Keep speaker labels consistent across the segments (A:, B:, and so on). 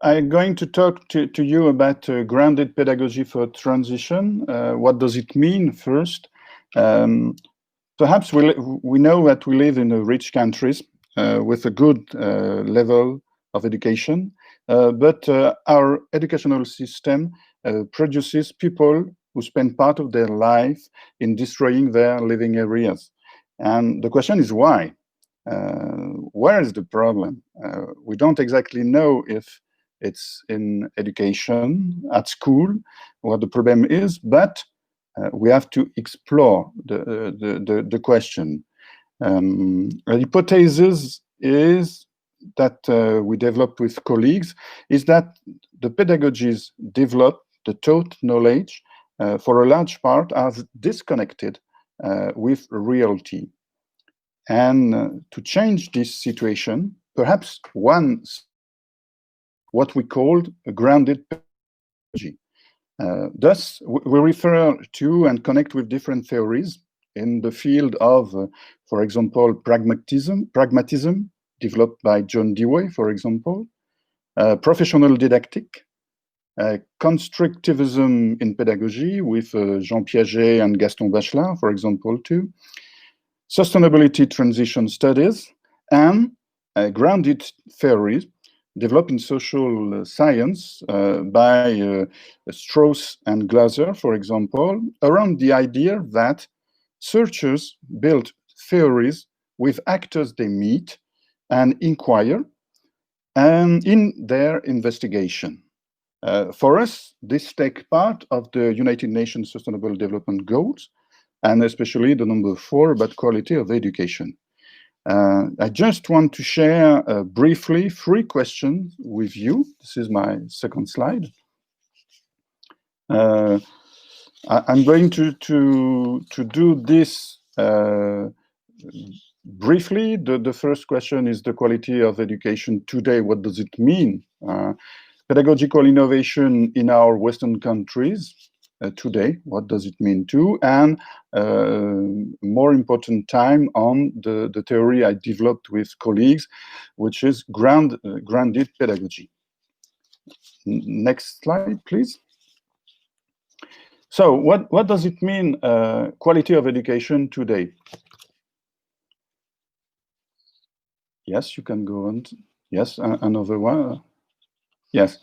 A: I'm going to talk to you about grounded pedagogy for transition. What does it mean first? Perhaps we know that we live in rich countries with a good level of education, but our educational system produces people who spend part of their life in destroying their living areas. And the question is why? Where is the problem? We don't exactly know if it's in education, at school, what the problem is, but we have to explore the question. A hypothesis is that we developed with colleagues is that the pedagogies developed, the taught knowledge, for a large part, are disconnected with reality. And to change this situation, perhaps what we called a grounded pedagogy. Thus, we refer to and connect with different theories in the field of, for example, pragmatism, developed by John Dewey, for example, professional didactic, constructivism in pedagogy with Jean Piaget and Gaston Bachelard, for example, too, sustainability transition studies, and grounded theories developed in social science by Strauss and Glaser, for example, around the idea that searchers build theories with actors they meet and inquire and in their investigation. For us, this takes part of the United Nations Sustainable Development Goals, and especially the number 4 about quality of education. I just want to share briefly 3 questions with you. This is my second slide. I'm going to do this briefly. The first question is the quality of education today. What does it mean? Pedagogical innovation in our Western countries today, what does it mean too? And more important time on the theory I developed with colleagues, which is grounded pedagogy. Next slide, please. So what does it mean, quality of education today? Yes, you can go on. Yes, another one. Yes.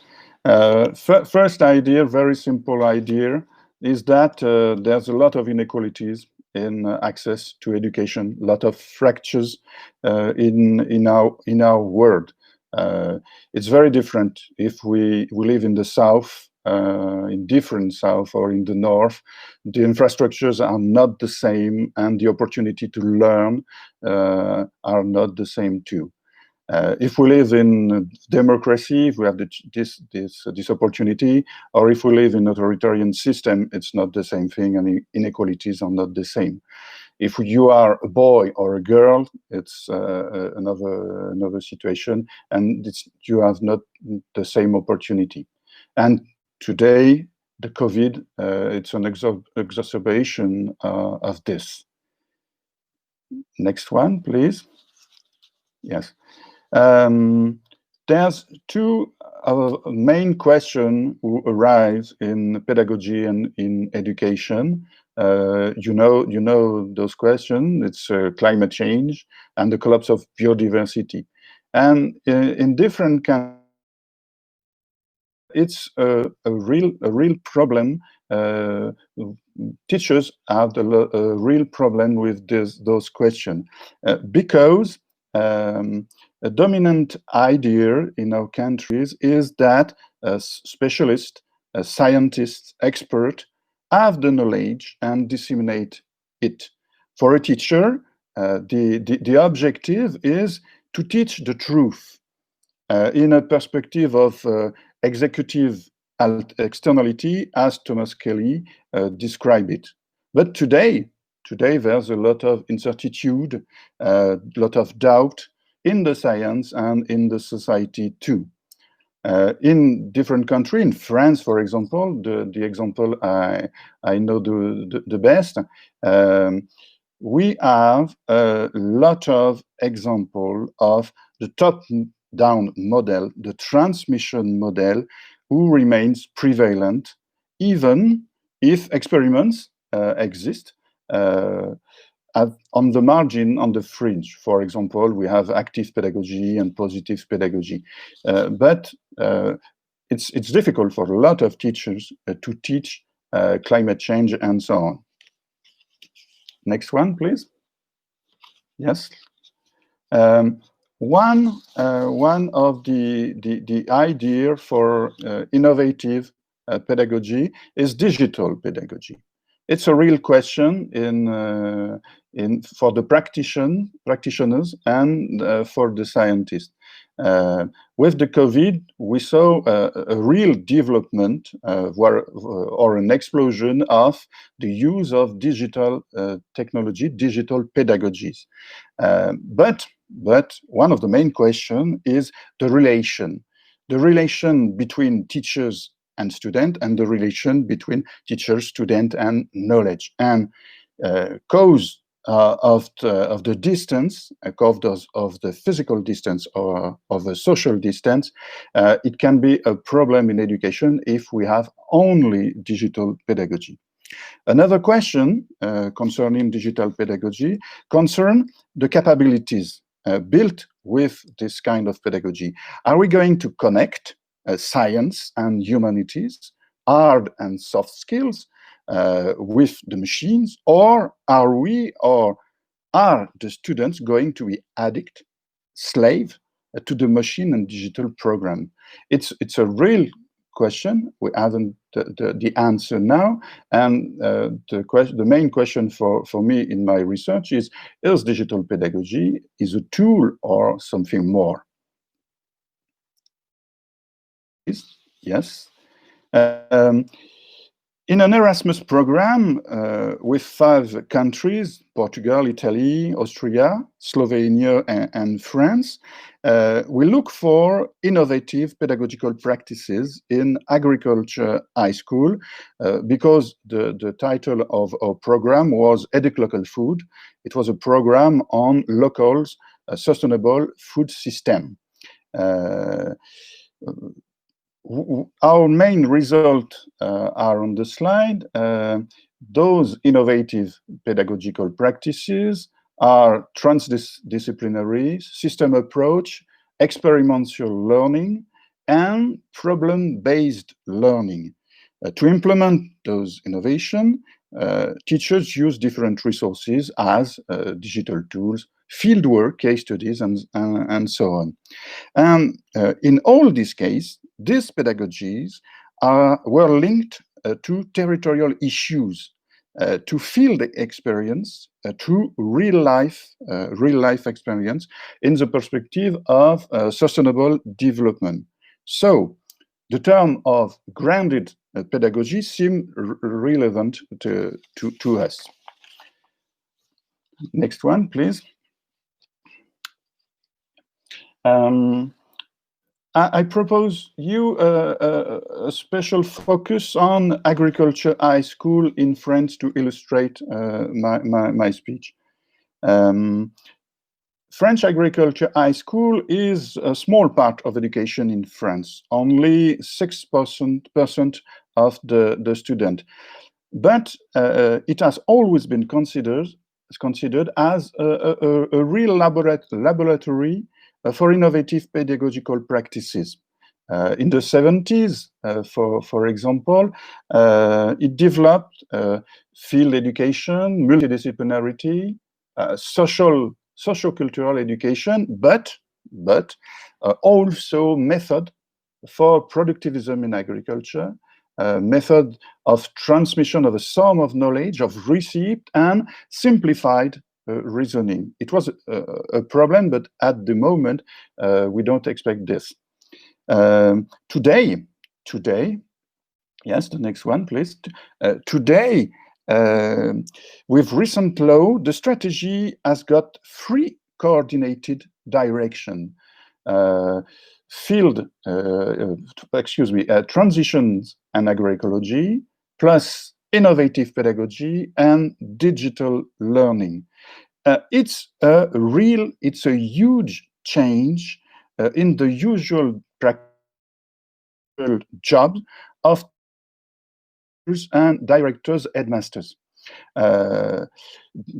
A: First idea, very simple idea, is that there's a lot of inequalities in access to education, a lot of fractures in our world. It's very different if we live in the South, in different South, or in the North. The infrastructures are not the same, and the opportunity to learn are not the same too. If we live in democracy, if we have this opportunity, or if we live in an authoritarian system, it's not the same thing, and inequalities are not the same. If you are a boy or a girl, it's another situation, and you have not the same opportunity. And today, the COVID, it's an exacerbation of this. Next one, please. Yes. There's 2 main questions who arise in pedagogy and in education. You know those questions. It's climate change and the collapse of biodiversity. And in different countries, it's a real problem. Teachers have a real problem with those questions because a dominant idea in our countries is that specialists, scientists, experts have the knowledge and disseminate it. For a teacher, the objective is to teach the truth in a perspective of executive externality, as Thomas Kelly described it. But today there's a lot of incertitude, a lot of doubt in the science and in the society too. In different countries, in France, for example, the example I know the best, we have a lot of examples of the top top-down model, the transmission model, who remains prevalent, even if experiments exist on the margin, on the fringe. For example, we have active pedagogy and positive pedagogy. But it's difficult for a lot of teachers to teach climate change and so on. Next one, please. Yes. One of the idea for innovative pedagogy is digital pedagogy. It's a real question for the practitioners and for the scientists. With the COVID, we saw a real development or an explosion of the use of digital technology, digital pedagogies. But one of the main questions is the relation between teachers and student, and the relation between teacher, student, and knowledge. And cause of the distance, of the physical distance or of the social distance, it can be a problem in education if we have only digital pedagogy. Another question concerning digital pedagogy concern the capabilities built with this kind of pedagogy. Are we going to connect science and humanities, hard and soft skills with the machines, or are the students going to be addict, slave to the machine and digital program? It's a real question. We haven't the answer now, and the main question for me in my research is digital pedagogy is a tool or something more? Yes. In an Erasmus program with 5 countries, Portugal, Italy, Austria, Slovenia, and France, we look for innovative pedagogical practices in agriculture high school because the title of our program was Educ Local Food. It was a program on local sustainable food system. Our main results are on the slide. Those innovative pedagogical practices are transdisciplinary, system approach, experiential learning, and problem-based learning. To implement those innovations, teachers use different resources as digital tools, fieldwork, case studies, and so on. And in all these cases, these pedagogies were linked to territorial issues, to field experience, to real life experience in the perspective of sustainable development. So the term of grounded pedagogy seemed relevant to us. Next one, please. I propose you a special focus on agriculture high school in France to illustrate my speech. French agriculture high school is a small part of education in France, only 6% of the student. But it has always been considered as a real laboratory for innovative pedagogical practices. In the 70s, for example, it developed field education, multidisciplinarity, social-cultural education, but also method for productivism in agriculture, method of transmission of a sum of knowledge, of receipt, and simplified reasoning. It was a problem, but at the moment, we don't expect this. Today, yes, the next one, please. Today, with recent law, the strategy has got 3 coordinated directions. Transitions and agroecology, plus innovative pedagogy and digital learning. It's a huge change in the usual jobs of and directors, headmasters.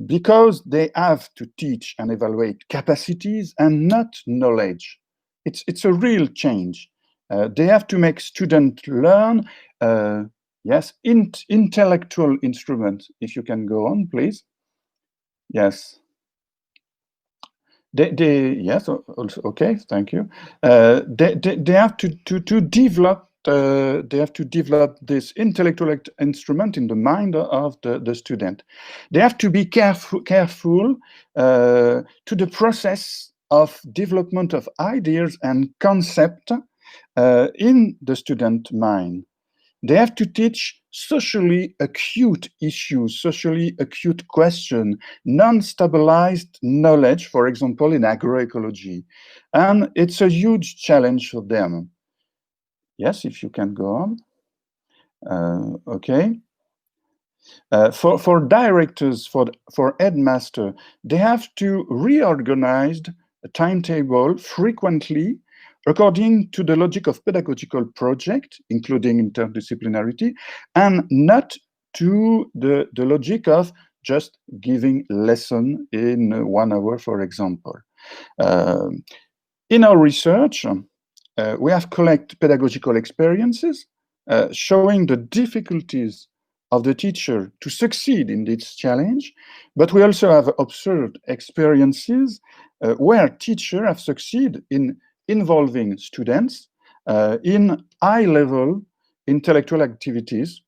A: Because they have to teach and evaluate capacities and not knowledge. It's a real change. They have to make students learn, yes, intellectual instruments. If you can go on, please. Yes. Yes, also, okay, thank you. They have to develop they have to develop this intellectual instrument in the mind of the student. They have to be careful to the process of development of ideas and concept in the student mind. They have to teach socially acute issues, socially acute questions, non-stabilized knowledge, for example, in agroecology. And it's a huge challenge for them. Yes, if you can go on. Okay. For directors, for headmaster, they have to reorganize a timetable frequently according to the logic of pedagogical project, including interdisciplinarity, and not to the logic of just giving lesson in 1 hour, for example. In our research, we have collected pedagogical experiences showing the difficulties of the teacher to succeed in this challenge, but we also have observed experiences where teachers have succeeded in involving students in high-level intellectual activities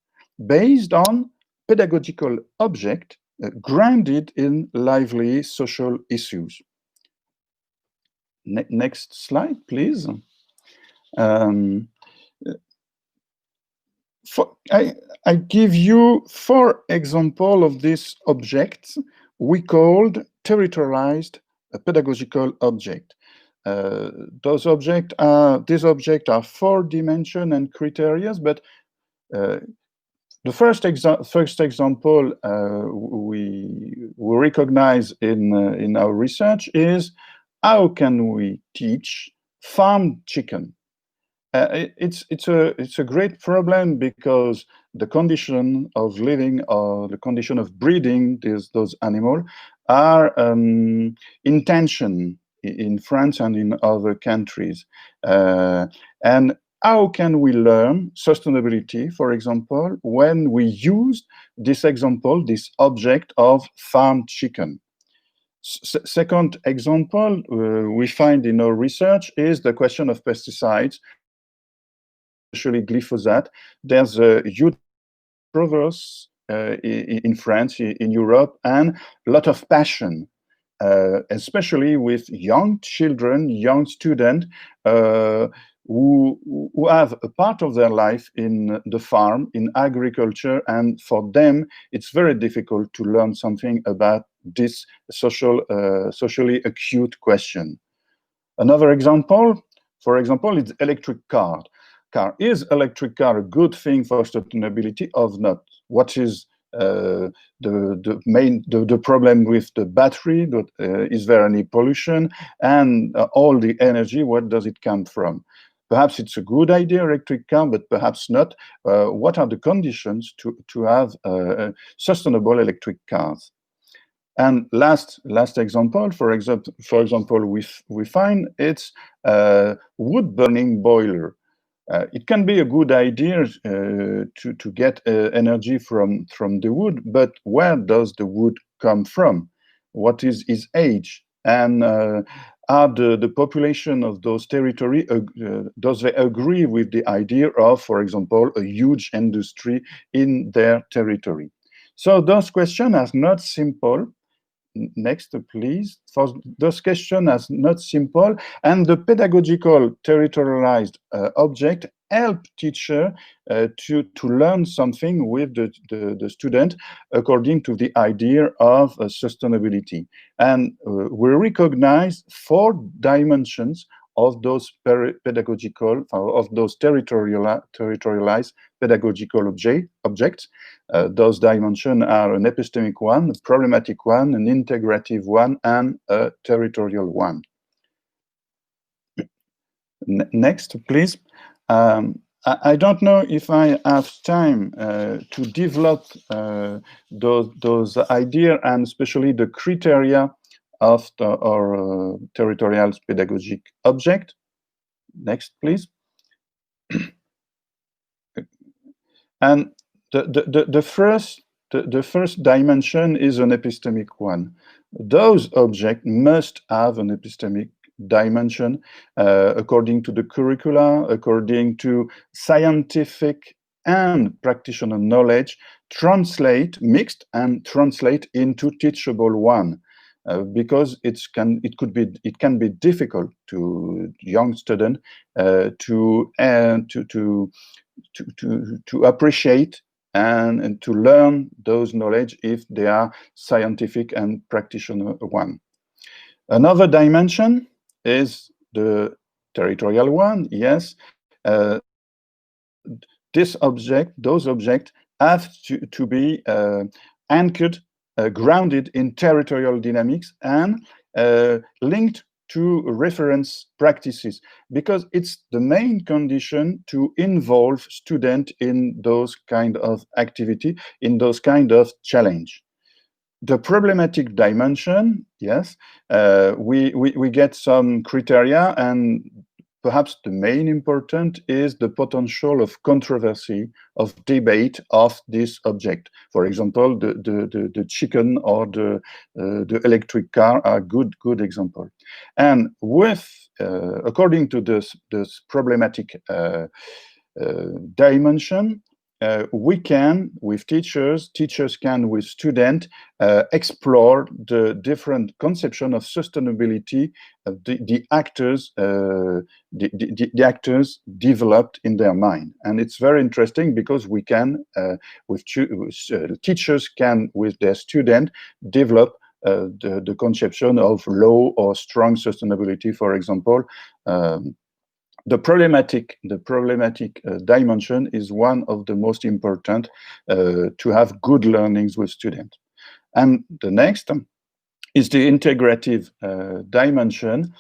A: based on pedagogical object grounded in lively social issues. Next slide, please. I give you 4 examples of these objects we called territorialized pedagogical object. These objects are 4-dimension and criteria, but the first example we recognize in our research is how can we teach farmed chicken? It's a great problem because the condition of living or the condition of breeding those animals are in tension in France and in other countries. And how can we learn sustainability, for example, when we use this example, this object of farmed chicken? Second example we find in our research is the question of pesticides, especially glyphosate. There's a huge controversy in France, in Europe, and a lot of passion, especially with young children, young students who have a part of their life in the farm, in agriculture, and for them, it's very difficult to learn something about this socially acute question. Another example, for example, is electric car. Is electric car a good thing for sustainability or not? What is the problem with the battery? Is there any pollution? And all the energy, where does it come from? Perhaps it's a good idea, electric car, but perhaps not. What are the conditions to have sustainable electric cars? And last example, for example, we find it's wood burning boiler. It can be a good idea to get energy from the wood, but where does the wood come from? What is its age? And are the population of those territories, does they agree with the idea of, for example, a huge industry in their territory? So those questions are not simple. Next, please. For those questions are not simple, and the pedagogical territorialized object help teacher to learn something with the student according to the idea of sustainability. And we recognize 4 dimensions of those pedagogical, of those territorialized pedagogical objects. Those dimensions are an epistemic one, a problematic one, an integrative one, and a territorial one. Next, please. I don't know if I have time to develop those ideas, and especially the criteria of our territorial pedagogic object. Next, please. And the first dimension is an epistemic one. Those objects must have an epistemic dimension according to the curricula, according to scientific and practitioner knowledge, mixed and translate into teachable one. Because it can be difficult to young students to appreciate and to learn those knowledge if they are scientific and practitioner one. Another dimension is the territorial one. Yes, those objects have to be anchored, grounded in territorial dynamics, and linked to reference practices, because it's the main condition to involve students in those kind of activity, in those kind of challenge. The problematic dimension, yes, we get some criteria, and perhaps the main important is the potential of controversy, of debate of this object. For example, the chicken or the electric car are good example. And with according to this problematic dimension, we can, with teachers can, with students, explore the different conception of sustainability of the actors developed in their mind. And it's very interesting because we can, teachers can, with their student, develop the conception of low or strong sustainability, for example. The problematic dimension is one of the most important to have good learnings with students. And the next is the integrative dimension,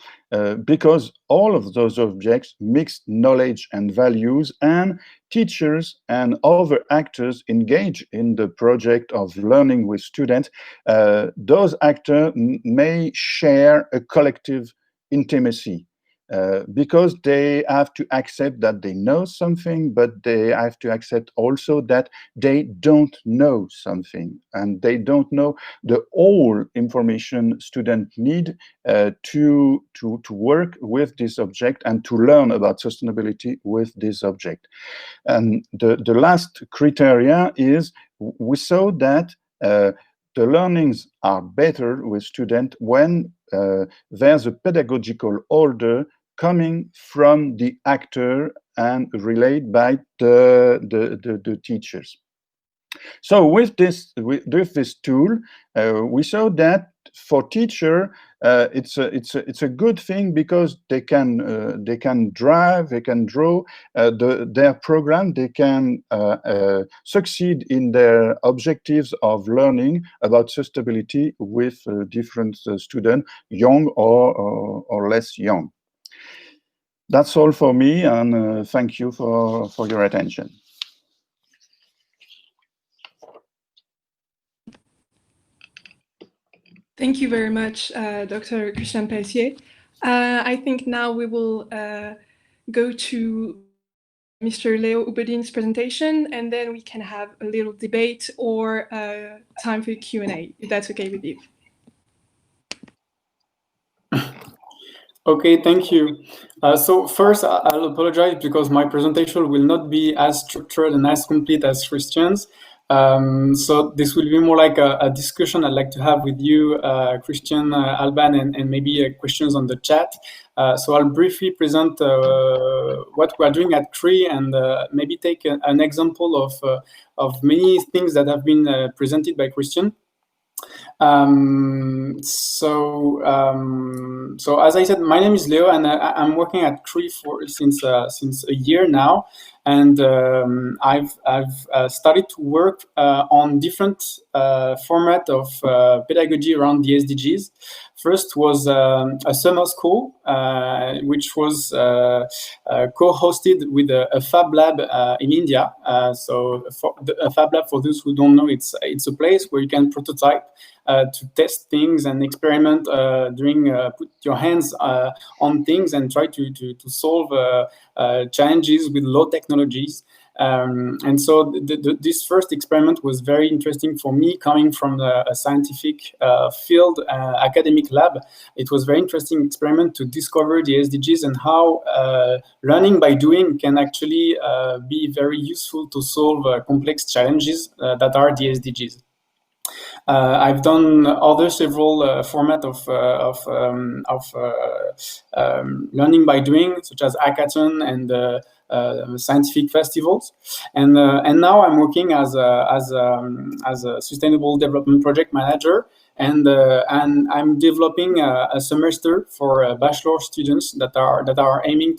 A: because all of those objects mix knowledge and values, and teachers and other actors engage in the project of learning with students. Those actors may share a collective intimacy. Because they have to accept that they know something, but they have to accept also that they don't know something, and they don't know the whole information students need to work with this object and to learn about sustainability with this object. And the last criteria is, we saw that the learnings are better with students when there's a pedagogical order coming from the actor and relayed by the teachers. So with this tool, we saw that for teacher, it's a good thing, because they can drive, they can draw their program, they can succeed in their objectives of learning about sustainability with different students, young or less young. That's all for me, and thank you for your attention.
B: Thank you very much, Dr. Christian Pelletier. I think now we will go to Mr. Leo Ubedin's presentation, and then we can have a little debate or time for Q&A, if that's okay with you.
C: Okay, thank you. So first, I'll apologize because my presentation will not be as structured and as complete as Christian's. So this will be more like a discussion I'd like to have with you, Christian, Alban, and maybe questions on the chat. So I'll briefly present what we're doing at CRI, and maybe take an example of many things that have been presented by Christian. So as I said, my name is Leo, and I'm working at CRI since a year now. And I've started to work on different format of pedagogy around the SDGs. First was a summer school, which was co-hosted with a Fab Lab in India. So a Fab Lab, for those who don't know, it's a place where you can prototype to test things and experiment put your hands on things and try to solve challenges with low technologies. And so this first experiment was very interesting for me, coming from a scientific field, academic lab. It was a very interesting experiment to discover the SDGs and how learning by doing can actually be very useful to solve complex challenges that are the SDGs. I've done other several format of learning by doing, such as hackathon and scientific festivals, and now I'm working as a sustainable development project manager, and I'm developing a semester for bachelor students that are aiming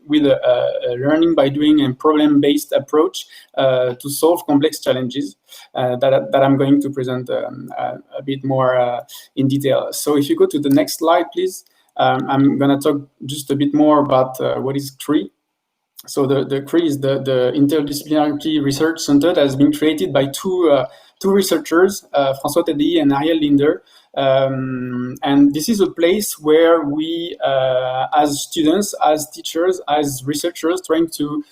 C: with a learning by doing and problem-based approach to solve complex challenges that I'm going to present a bit more in detail. So if you go to the next slide, please. I'm going to talk just a bit more about what is CRI. So the CRI is the Interdisciplinary Research Center that has been created by two researchers, François Teddy and Ariel Linder. And this is a place where we, as students, as teachers, as researchers, trying to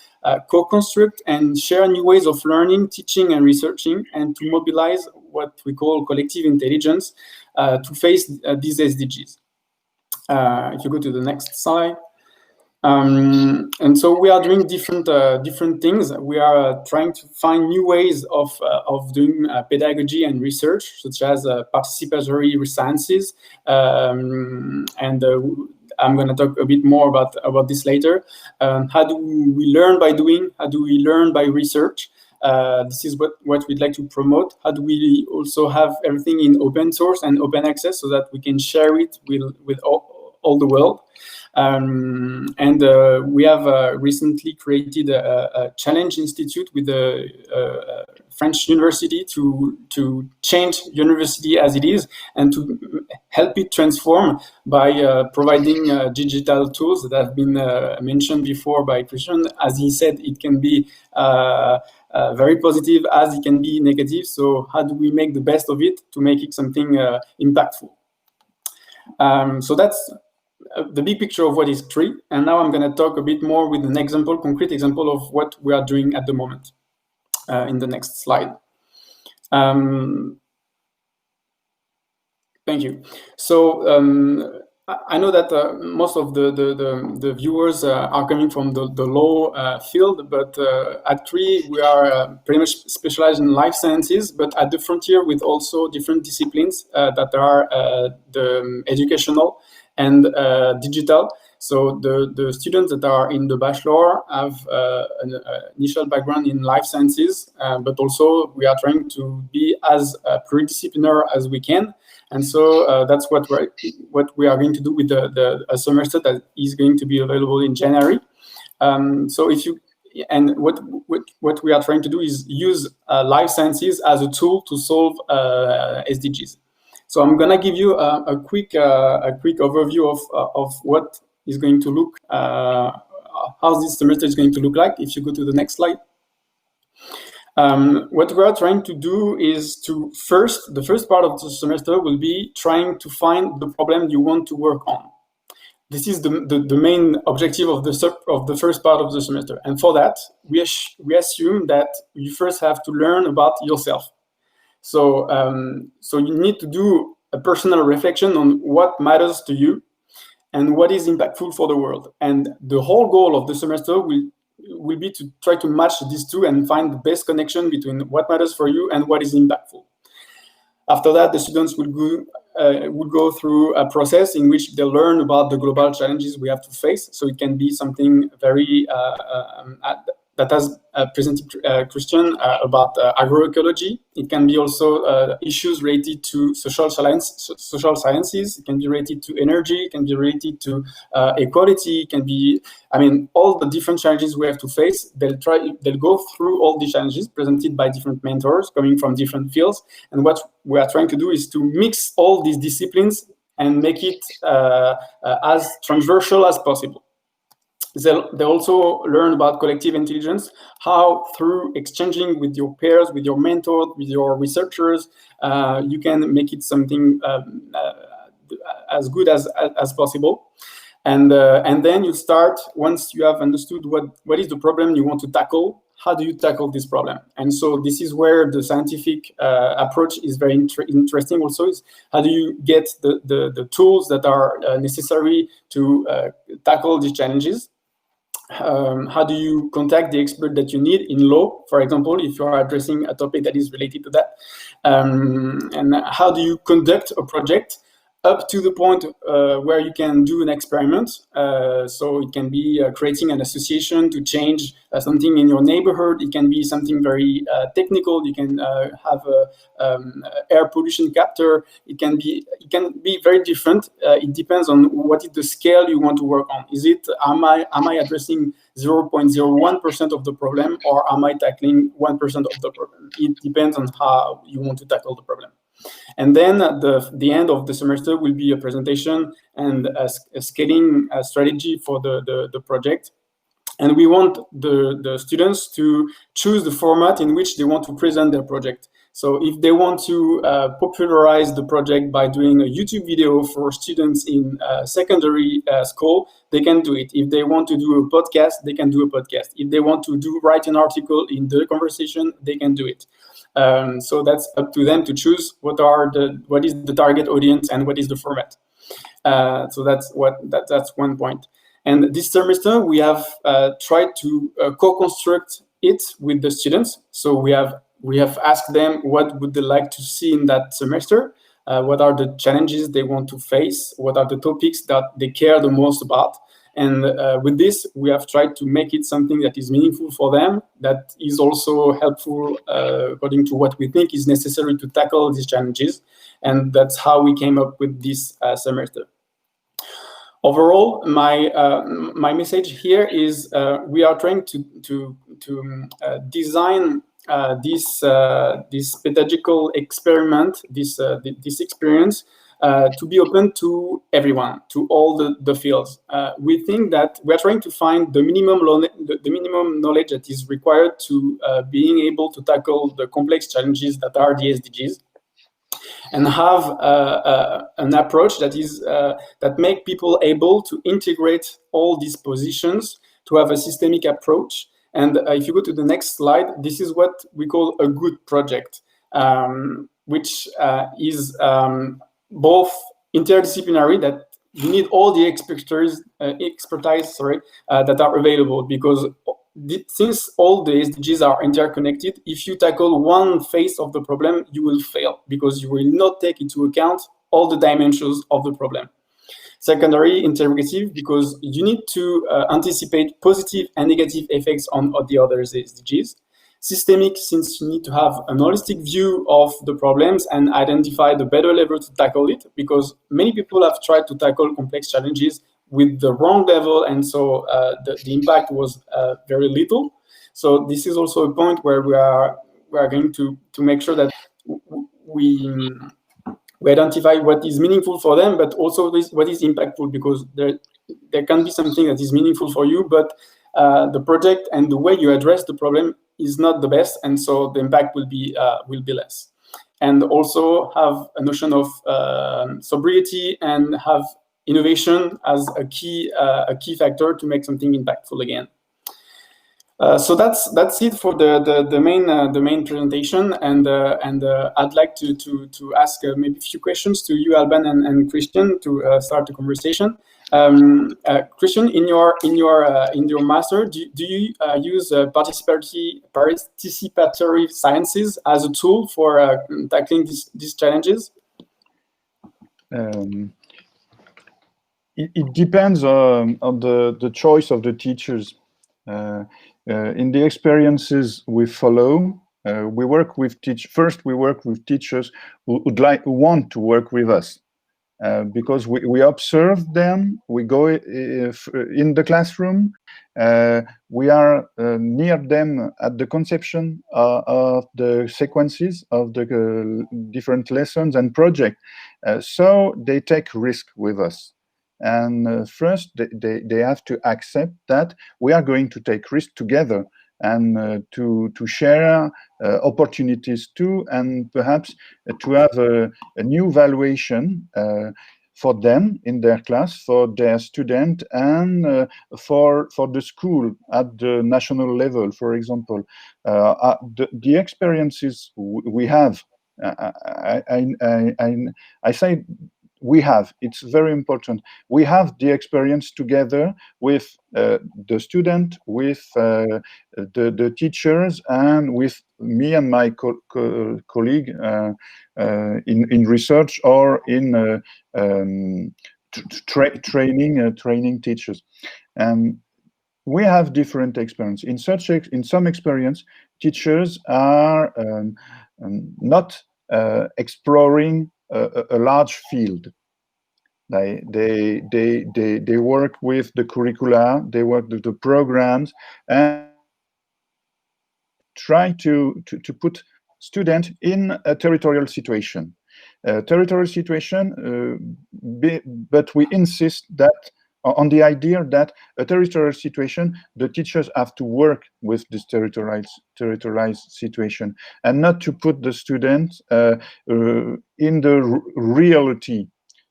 C: co-construct and share new ways of learning, teaching, and researching, and to mobilize what we call collective intelligence to face these SDGs. If you go to the next slide. And so we are doing different things. We are trying to find new ways of doing pedagogy and research, such as participatory sciences, and I'm going to talk a bit more about this later. How do we learn by doing? How do we learn by research? This is what we'd like to promote. How do we also have everything in open source and open access so that we can share it with all the world? And we have recently created a challenge institute with the French university to change university as it is and to help it transform by providing digital tools that have been mentioned before by Christian. As he said, it can be very positive as it can be negative. So how do we make the best of it to make it something impactful? So that's the big picture of what is CRI, and now I'm going to talk a bit more with an concrete example of what we are doing at the moment in the next slide. Thank you. So I know that most of the viewers are coming from the law field, but at CRI we are pretty much specialized in life sciences, but at the frontier with also different disciplines that are the educational and digital. So the students that are in the bachelor have an initial background in life sciences, but also we are trying to be as pluridisciplinary as we can. And so that's what we are going to do with a semester that is going to be available in January. So what we are trying to do is use life sciences as a tool to solve SDGs. So I'm gonna give you a quick overview of what is going to look, how this semester is going to look like. If you go to the next slide. What we are trying to do is the first part of the semester will be trying to find the problem you want to work on. This is the main objective of the first part of the semester. And for that, we assume that you first have to learn about yourself. So you need to do a personal reflection on what matters to you and what is impactful for the world. And the whole goal of the semester will be to try to match these two and find the best connection between what matters for you and what is impactful. After that, the students will go through a process in which they learn about the global challenges we have to face. So it can be something very that has presented Christian about agroecology. It can be also issues related to social sciences. It can be related to energy. It can be related to equality. It can be, I mean, all the different challenges we have to face. They'll go through all the challenges presented by different mentors coming from different fields. And what we are trying to do is to mix all these disciplines and make it as transversal as possible. They also learn about collective intelligence, how through exchanging with your peers, with your mentors, with your researchers, you can make it something as good as possible. And then you start, once you have understood what is the problem you want to tackle, how do you tackle this problem? And so this is where the scientific approach is very interesting also, is how do you get the tools that are necessary to tackle these challenges? How do you contact the expert that you need in law, for example, if you are addressing a topic that is related to that? And how do you conduct a project up to the point where you can do an experiment? So it can be creating an association to change something in your neighborhood. It can be something very technical. You can have a air pollution capture. It can be very different. It depends on what is the scale you want to work on. Is it, am I addressing 0.01% of the problem, or am I tackling 1% of the problem? It depends on how you want to tackle the problem. And then at the end of the semester will be a presentation and a scaling strategy for the project. And we want the students to choose the format in which they want to present their project. So if they want to popularize the project by doing a YouTube video for students in secondary school, they can do it. If they want to do a podcast, they can do a podcast. If they want to write an article in the conversation, they can do it. So that's up to them to choose what is the target audience and what is the format. So that's one point. And this semester we have tried to co-construct it with the students. So we have asked them what would they like to see in that semester, what are the challenges they want to face, what are the topics that they care the most about. And with this, we have tried to make it something that is meaningful for them, that is also helpful according to what we think is necessary to tackle these challenges. And that's how we came up with this semester. Overall, my message here is we are trying to design this pedagogical experiment, this experience, to be open to everyone, to all the fields. We think that we are trying to find the minimum knowledge that is required to being able to tackle the complex challenges that are the SDGs, and have an approach that is that make people able to integrate all these positions, to have a systemic approach. And if you go to the next slide, this is what we call a good project, which is both interdisciplinary, that you need all the expertise that are available, because since all the SDGs are interconnected, if you tackle one phase of the problem, you will fail, because you will not take into account all the dimensions of the problem. Secondary, integrative, because you need to anticipate positive and negative effects on the other SDGs. Systemic, since you need to have an holistic view of the problems and identify the better level to tackle it, because many people have tried to tackle complex challenges with the wrong level, and so the impact was very little. So this is also a point where we are going to make sure that we identify what is meaningful for them, but also what is impactful, because there can be something that is meaningful for you, but the project and the way you address the problem is not the best, and so the impact will be less. And also have a notion of sobriety, and have innovation as a key factor to make something impactful again. So that's it for the main presentation, and I'd like to ask maybe a few questions to you, Alban and Christian, to start the conversation. Christian, in your master, do you use participatory sciences as a tool for tackling these challenges?
A: It depends on the choice of the teachers. In the experiences we follow, we work with first we work with teachers who want to work with us. Because we observe them, we go in the classroom, we are near them at the conception of the sequences of the different lessons and projects. So they take risk with us. And first, they have to accept that we are going to take risk together and to share opportunities too, and perhaps to have a new valuation for them in their class, for their student, and for the school at the national level, for example. The experiences we have, I say we have, it's very important. We have the experience together with the student, with the teachers, and with me and my colleague in research or in training teachers. And we have different experience. In some experience, teachers are not exploring a large field. They work with the curricula, they work with the programs, and try to put students in a territorial situation. Territorial situation, but we insist that on the idea that a territorial situation, the teachers have to work with this territorialized situation, and not to put the students in the reality.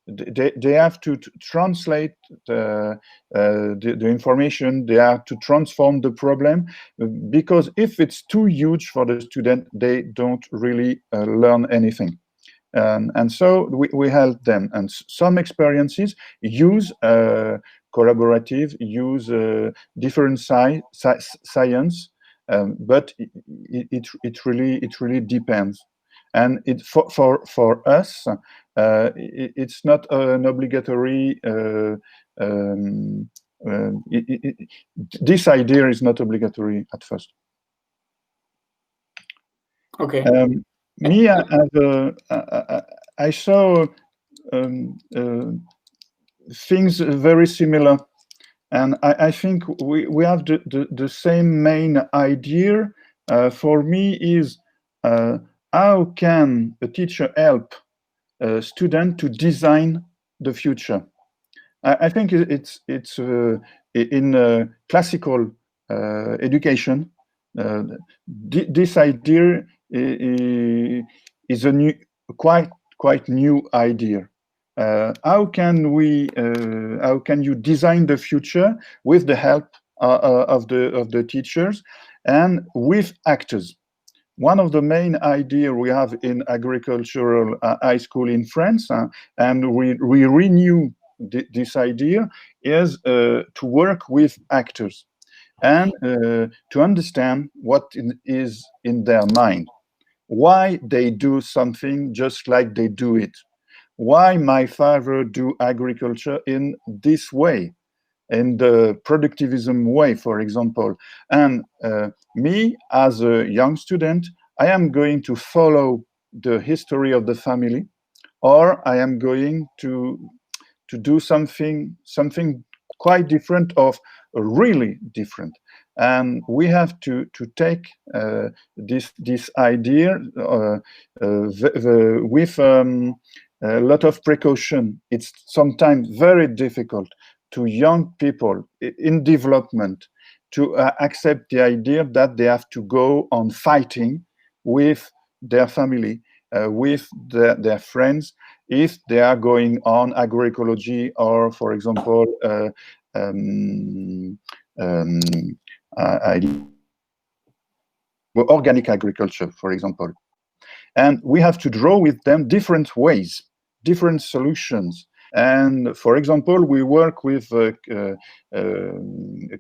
A: They have to translate the information. They have to transform the problem, because if it's too huge for the student, they don't really learn anything. And so we help them. And some experiences use collaborative, use different science, but it really depends. And for us, it's not an obligatory. This idea is not obligatory at first.
C: Okay.
A: Me, I saw things very similar, and I think we have the same main idea. For me, is how can a teacher help a student to design the future? I think it's in classical education. This idea is a quite new idea. How can you design the future with the help of the teachers and with actors? One of the main ideas we have in agricultural high school in France, and we renew this idea, is to work with actors and to understand what is in their mind, why they do something just like they do it, why my father do agriculture in this way, in the productivism way, for example. And me, as a young student, I am going to follow the history of the family, or I am going to do something quite different, of really different. And we have to take this idea with a lot of precaution. It's sometimes very difficult to young people in development to accept the idea that they have to go on fighting with their family, with their friends, if they are going on agroecology, or, for example, organic agriculture, for example. And we have to draw with them different ways, different solutions. And, for example, we work with a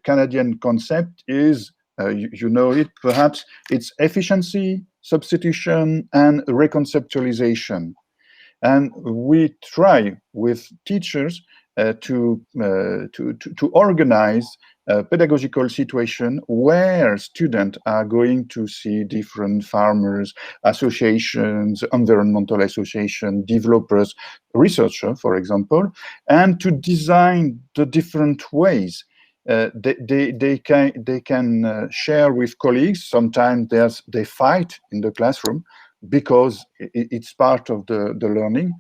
A: Canadian concept is, you know it perhaps, it's efficiency, substitution, and reconceptualization. And we try with teachers to organize a pedagogical situation where students are going to see different farmers, associations, environmental associations, developers, researchers, for example, and to design the different ways they can share with colleagues. Sometimes they fight in the classroom because it's part of the learning.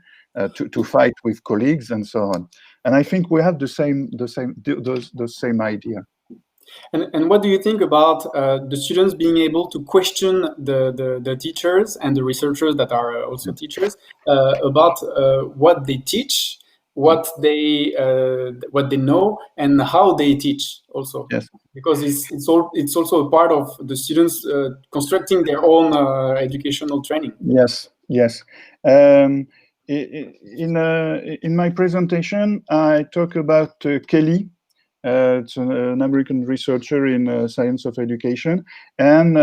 A: To fight with colleagues and so on, and I think we have the same idea.
C: And what do you think about the students being able to question the teachers and the researchers that are also teachers about what they teach, what they know, and how they teach also?
A: Yes.
C: Because it's also a part of the students constructing their own educational training.
A: Yes. In my presentation, I talk about Kelly. It's an American researcher in science of education, and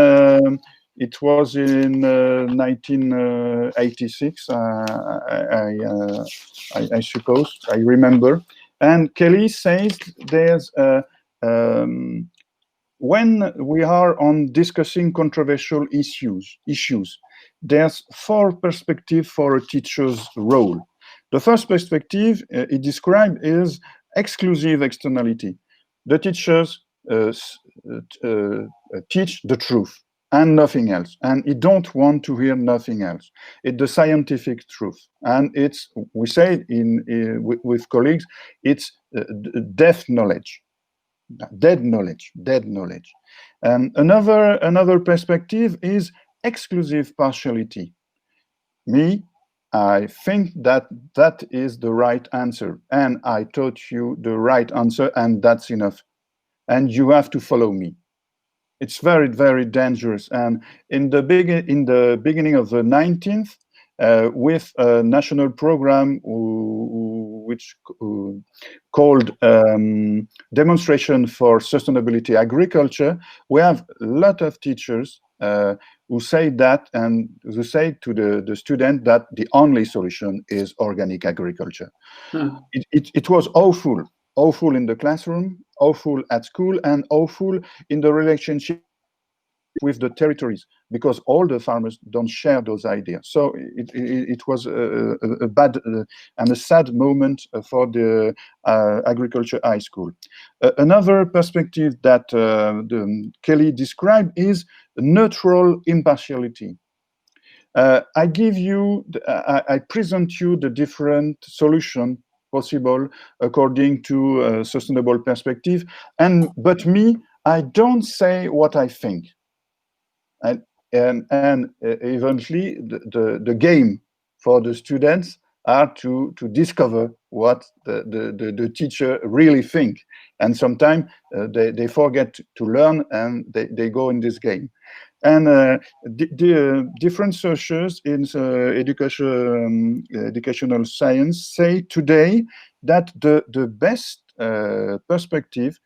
A: it was in 1986. I suppose I remember. And Kelly says there's when we are on discussing controversial issues, there's 4 perspectives for a teacher's role. The first perspective he described is exclusive externality. The teachers teach the truth and nothing else, and he don't want to hear nothing else. It's the scientific truth, and it's, we say with colleagues, it's deaf knowledge. Dead knowledge. Another perspective is exclusive partiality. I think that is the right answer, and I taught you the right answer, and that's enough, and you have to follow me. It's very, very dangerous. And in the beginning of the 19th, with a national program which called Demonstration for Sustainability Agriculture, we have a lot of teachers who say that, and who say to the student that the only solution is organic agriculture. It was awful in the classroom, awful at school, and awful in the relationship with the territories, because all the farmers don't share those ideas. So it was a bad and a sad moment for the agriculture high school. Another perspective that Kelly described is neutral impartiality. I present you the different solution possible according to a sustainable perspective, but I don't say what I think. And eventually the game for the students are to discover what the teacher really think, and sometimes they forget to learn, and they go in this game. And the different sources in educational science say today that the best perspective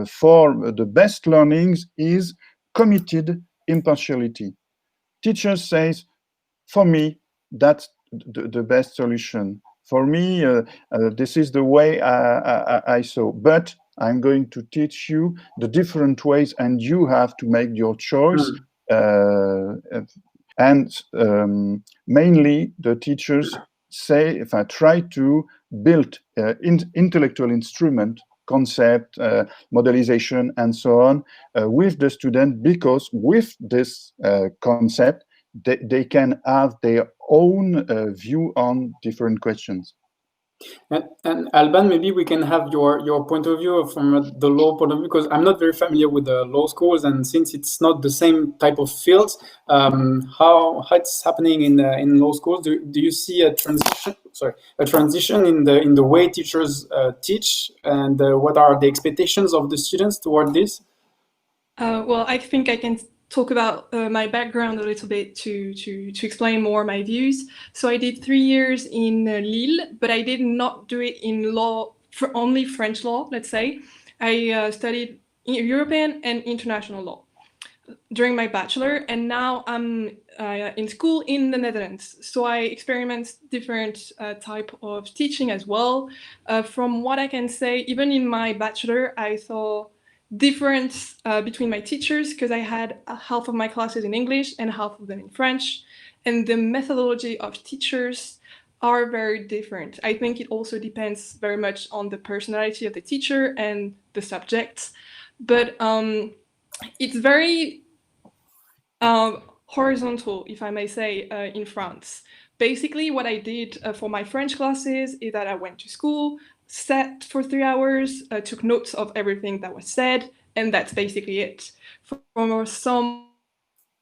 A: for the best learnings is committed impartiality. Teachers says, for me, that's the best solution. For me, this is the way I saw. But I'm going to teach you the different ways, and you have to make your choice. Mainly, the teachers say, if I try to build intellectual instrument, concept, modelization, and so on, with the student, because with this concept, they can have their own view on different questions.
C: And Alban, maybe we can have your point of view from the law point of view, because I'm not very familiar with the law schools, and since it's not the same type of fields, how it's happening in law schools? Do you see a transition? A transition in the way teachers teach, and what are the expectations of the students toward this?
B: Well, I think I can talk about my background a little bit to explain more my views. So I did 3 years in Lille, but I did not do it in law, for only French law, let's say. I studied European and international law. during my bachelor, and now I'm in school in the Netherlands. So I experiment different type of teaching as well. From what I can say, even in my bachelor, I saw difference between my teachers, because I had half of my classes in English and half of them in French, and the methodology of teachers are very different. I think it also depends very much on the personality of the teacher and the subjects, but it's very horizontal, if I may say, in France. Basically, what I did for my French classes is that I went to school, sat for 3 hours, took notes of everything that was said, and that's basically it. For some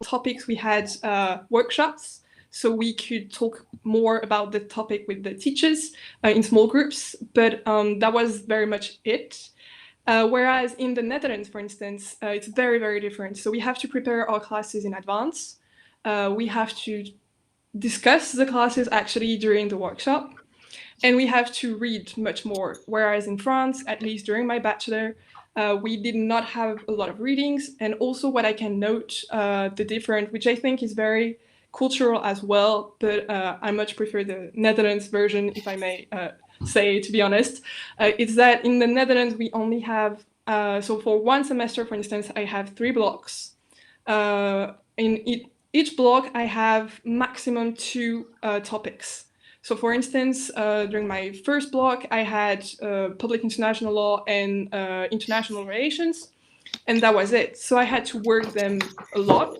B: topics, we had workshops, so we could talk more about the topic with the teachers in small groups, but that was very much it. Whereas in the Netherlands, for instance, it's very, very different. So we have to prepare our classes in advance. We have to discuss the classes actually during the workshop, and we have to read much more. Whereas in France, at least during my bachelor, we did not have a lot of readings. And also what I can note, the different, which I think is very cultural as well, but I much prefer the Netherlands version, if I may say, to be honest, is that in the Netherlands, we only have, so for one semester, for instance, I have 3 blocks. In each block, I have maximum 2 topics. So for instance, during my first block, I had public international law and international relations, and that was it. So I had to work them a lot,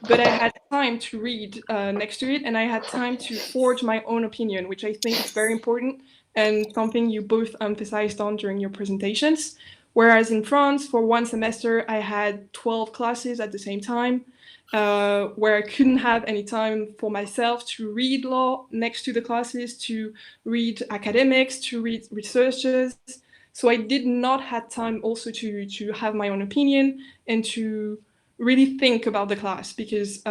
B: but I had time to read next to it, and I had time to forge my own opinion, which I think is very important and something you both emphasized on during your presentations. Whereas in France, for one semester, I had 12 classes at the same time, where I couldn't have any time for myself to read law next to the classes, to read academics, to read researchers. So I did not have time also to have my own opinion and to really think about the class, because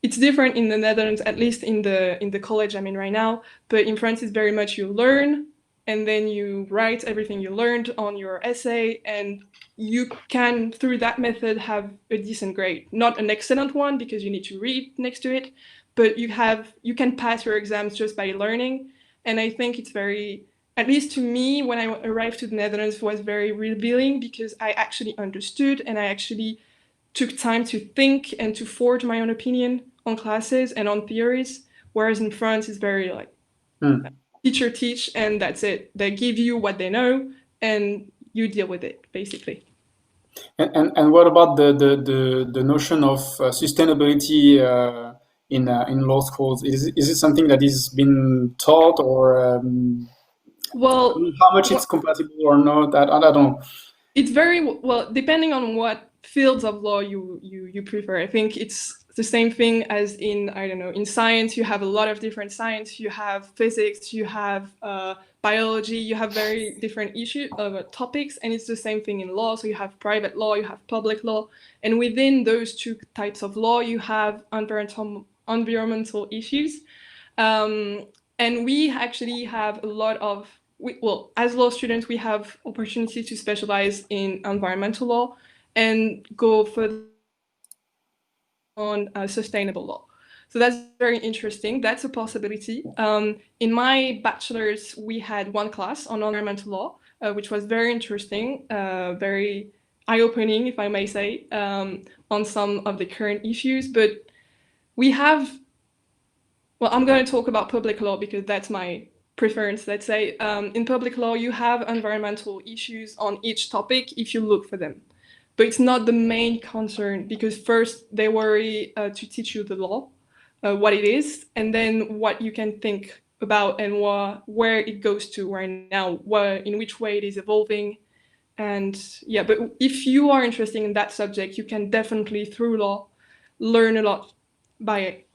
B: it's different in the Netherlands, at least in the college I'm in right now. But in France, it's very much you learn and then you write everything you learned on your essay, and you can, through that method, have a decent grade. Not an excellent one because you need to read next to it, but you can pass your exams just by learning. And I think it's very, at least to me, when I arrived to the Netherlands, was very revealing, because I actually understood and I actually took time to think and to forge my own opinion on classes and on theories, whereas in France it's very like teacher teach and that's it. They give you what they know and you deal with it, basically.
C: And what about the notion of sustainability in law schools? Is it something that is been taught, or
B: Well,
C: how much it's compatible or not? I don't know.
B: it's very well depending on what fields of law you prefer. I think it's the same thing as in, I don't know, in science you have a lot of different science. You have physics, you have biology, you have very different topics, and it's the same thing in law. So you have private law, you have public law, and within those 2 types of law you have environmental issues. And we actually have a lot of, well, as law students, we have opportunity to specialize in environmental law and go further on sustainable law. So that's very interesting. That's a possibility. In my bachelor's, we had 1 class on environmental law, which was very interesting, very eye-opening, if I may say, on some of the current issues. But we have, well, I'm going to talk about public law because that's my preference, let's say. In public law, you have environmental issues on each topic if you look for them. But it's not the main concern, because first they worry to teach you the law, what it is, and then what you can think about and where it goes to right now, in which way it is evolving. And yeah, but if you are interested in that subject, you can definitely, through law, learn a lot by it.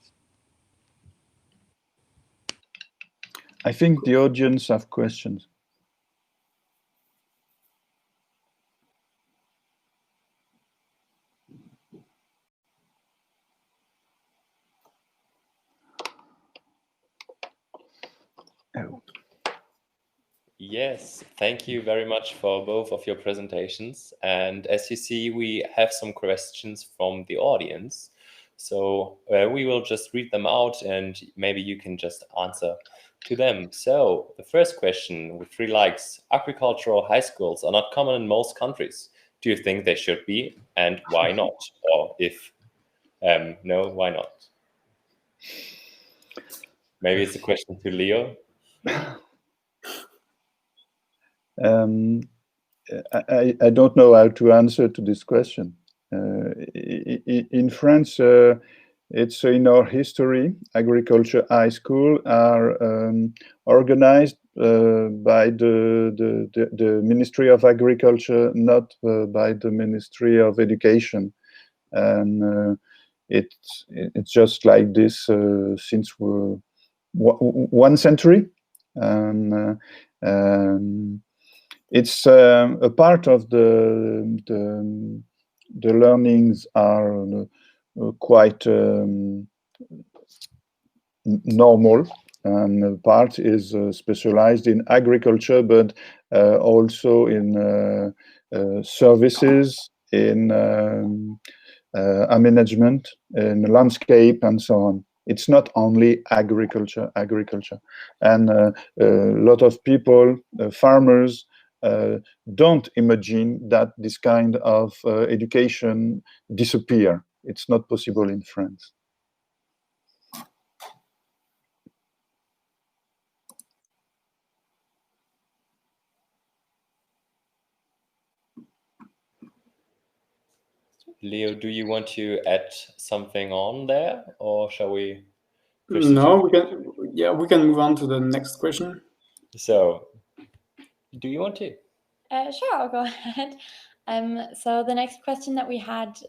A: I think the audience have questions. Oh.
D: Yes, thank you very much for both of your presentations. And as you see, we have some questions from the audience. So we will just read them out and maybe you can just answer to them. So the first question with 3 likes: agricultural high schools are not common in most countries. Do you think they should be, and why not? Or if no, why not? Maybe it's a question to Leo.
A: I don't know how to answer to this question. In France, it's in our history, agriculture high school are organized by the Ministry of Agriculture, not by the Ministry of Education. And it's just like this since 1 century. And it's a part of the learnings are quite normal, and part is specialized in agriculture, but also in services, in management, in landscape, and so on. It's not only agriculture, and a lot of people, farmers, don't imagine that this kind of education disappear. It's not possible in France.
D: Leo, do you want to add something on there, or shall we?
C: No, we can. Yeah, we can move on to the next question.
D: So, do you want to?
E: Sure, I'll go ahead. So the next question that we had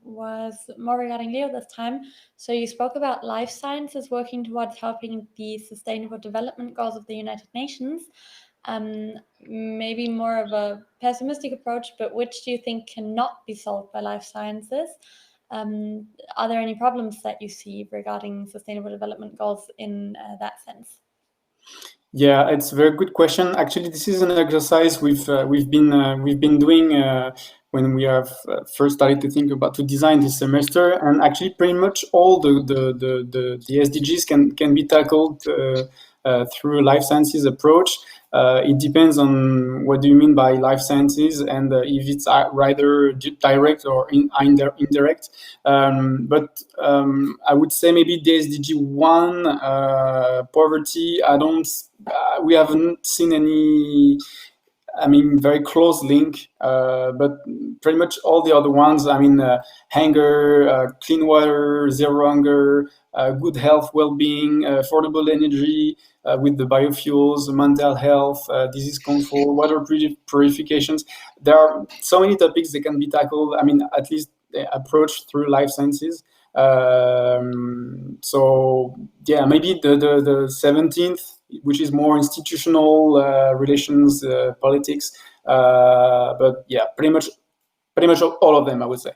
E: was more regarding Leo this time. So you spoke about life sciences working towards helping the Sustainable Development Goals of the United Nations. Maybe more of a pessimistic approach, but which do you think cannot be solved by life sciences? Are there any problems that you see regarding Sustainable Development Goals in that sense?
C: Yeah, it's a very good question. Actually, this is an exercise we've been doing when we have first started to think about to design this semester, and actually pretty much all the SDGs can be tackled through a life sciences approach. It depends on what do you mean by life sciences, and if it's rather direct or indirect. But I would say maybe the SDG 1, poverty, we haven't seen any, very close link, but pretty much all the other ones, hunger, clean water, zero hunger, good health, well-being, affordable energy with the biofuels, mental health, disease control, water purifications. There are so many topics that can be tackled, at least approached through life sciences. So yeah, maybe the 17th, which is more institutional relations, politics, but yeah, pretty much all of them, I would say.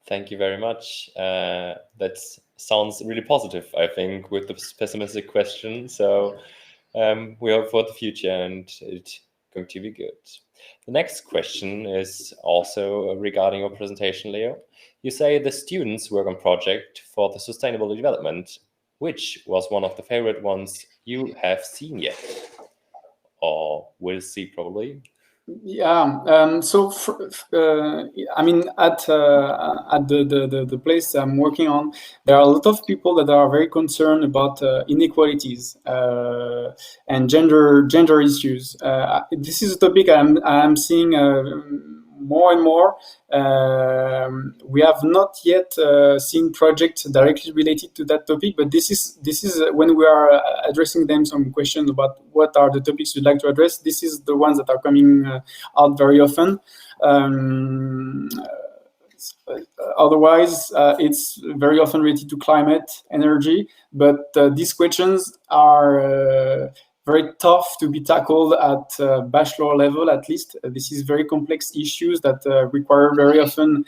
D: Thank you very much. That sounds really positive, I think, with the pessimistic question. So we hope for the future and it's going to be good. The next question is also regarding your presentation, Leo. You say the students work on project for the sustainable development. Which was one of the favorite ones you have seen yet? Or will see probably?
C: Yeah. So, at the place I'm working on, there are a lot of people that are very concerned about inequalities and gender issues. This is a topic I'm seeing more and more. We have not yet seen projects directly related to that topic, but this is when we are addressing them some questions about what are the topics you'd like to address. This is the ones that are coming out very often. Otherwise, it's very often related to climate, energy, but these questions are very tough to be tackled at bachelor level, at least. This is very complex issues that require very often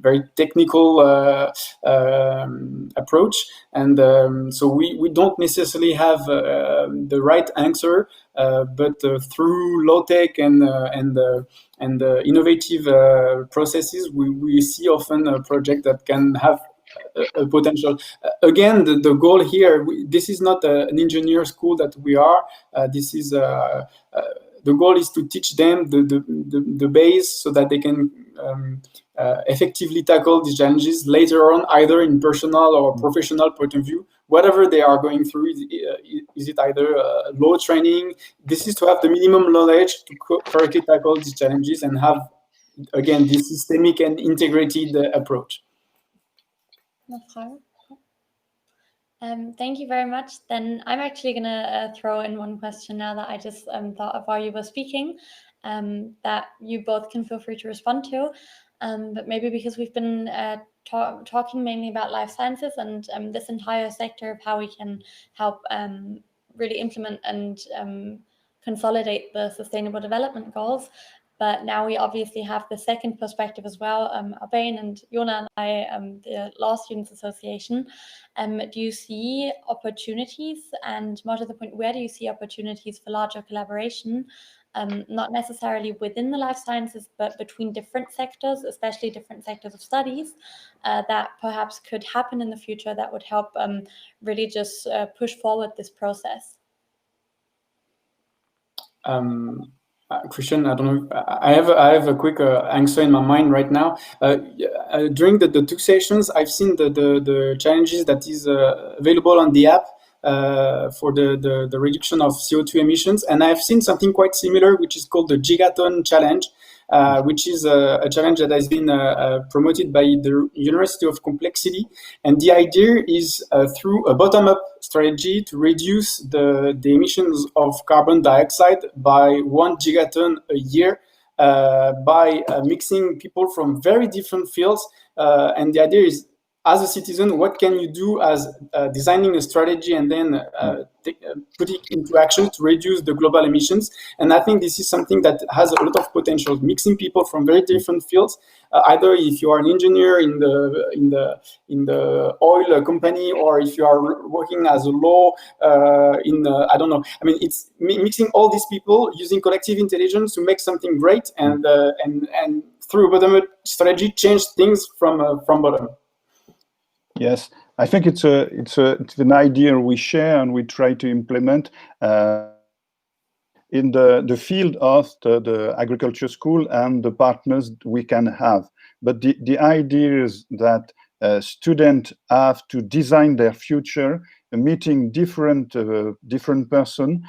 C: very technical approach, and so we don't necessarily have the right answer, but through low tech and innovative processes, we see often a project that can have a potential. Again, the goal here, this is not an engineer school that we are. This is the goal is to teach them the base so that they can effectively tackle these challenges later on, either in personal or professional point of view. Whatever they are going through, is it either low training? This is to have the minimum knowledge to correctly tackle these challenges and have, again, this systemic and integrated approach.
E: Thank you very much. Then I'm actually going to throw in one question now that I just thought of while you were speaking, that you both can feel free to respond to. But maybe because we've been talking mainly about life sciences and this entire sector of how we can help really implement and consolidate the Sustainable Development Goals. But now we obviously have the second perspective as well. Albane and Jona and I, the Law Students Association, do you see opportunities, and more to the point, where do you see opportunities for larger collaboration, not necessarily within the life sciences, but between different sectors, especially different sectors of studies, that perhaps could happen in the future that would help really just push forward this process?
C: Christian, I don't know. I have a quick answer in my mind right now. During the two sessions, I've seen the challenges that is available on the app for the reduction of CO2 emissions, and I've seen something quite similar, which is called the Gigaton Challenge, which is a challenge that has been promoted by the University of Complexity. And the idea is through a bottom-up strategy to reduce the emissions of carbon dioxide by 1 gigaton a year by mixing people from very different fields. And the idea is, as a citizen, what can you do as designing a strategy and then put it into action to reduce the global emissions? And I think this is something that has a lot of potential, mixing people from very different fields. Either if you are an engineer in the oil company, or if you are working as a law I don't know. I mean, it's mixing all these people using collective intelligence to make something great, and through a bottom-up strategy, change things from bottom.
A: Yes, I think it's an idea we share and we try to implement in the field of the agriculture school and the partners we can have. But the idea is that students have to design their future, meeting different person,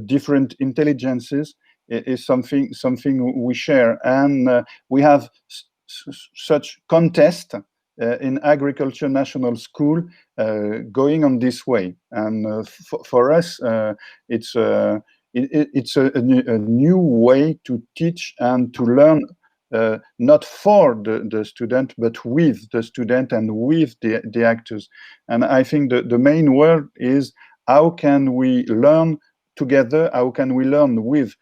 A: different intelligences is something we share, and we have such contest in agriculture national school going on this way, and for us it's a new way to teach and to learn, not for the student, but with the student and with the actors. And I think the main word is, how can we learn together? How can we learn with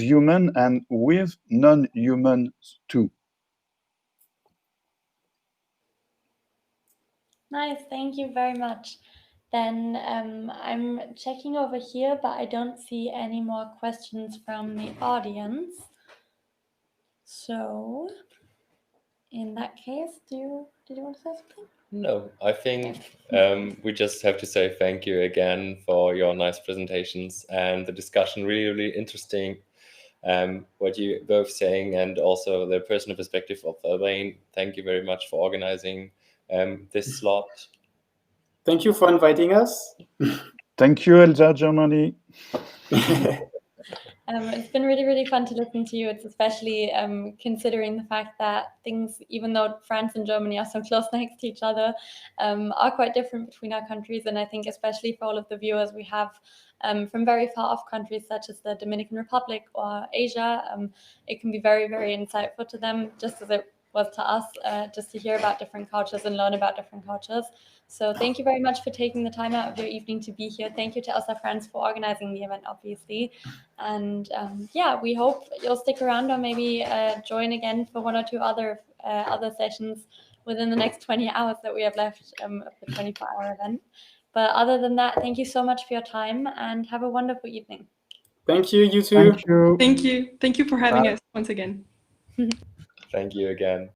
A: human and with non-humans too?
E: Nice, thank you very much. Then I'm checking over here, but I don't see any more questions from the audience. So in that case, did you want to say something?
D: No, I think we just have to say thank you again for your nice presentations and the discussion. Really, really interesting. What you both saying, and also the personal perspective of Albane. Thank you very much for organizing this slot.
C: Thank you for inviting us.
A: Thank you, ELSA Germany.
E: It's been really, really fun to listen to you. It's especially considering the fact that things, even though France and Germany are so close next to each other, are quite different between our countries. And I think especially for all of the viewers we have from very far off countries such as the Dominican Republic or Asia, it can be very, very insightful to them, just as it was to us, just to hear about different cultures and learn about different cultures. So thank you very much for taking the time out of your evening to be here. Thank you to ELSA France for organizing the event, obviously. And yeah, we hope you'll stick around or maybe join again for one or two other other sessions within the next 20 hours that we have left of the 24-hour event. But other than that, thank you so much for your time and have a wonderful evening.
C: Thank you, you too.
A: Thank you.
B: Thank you. Thank you for having us once again.
D: Thank you again.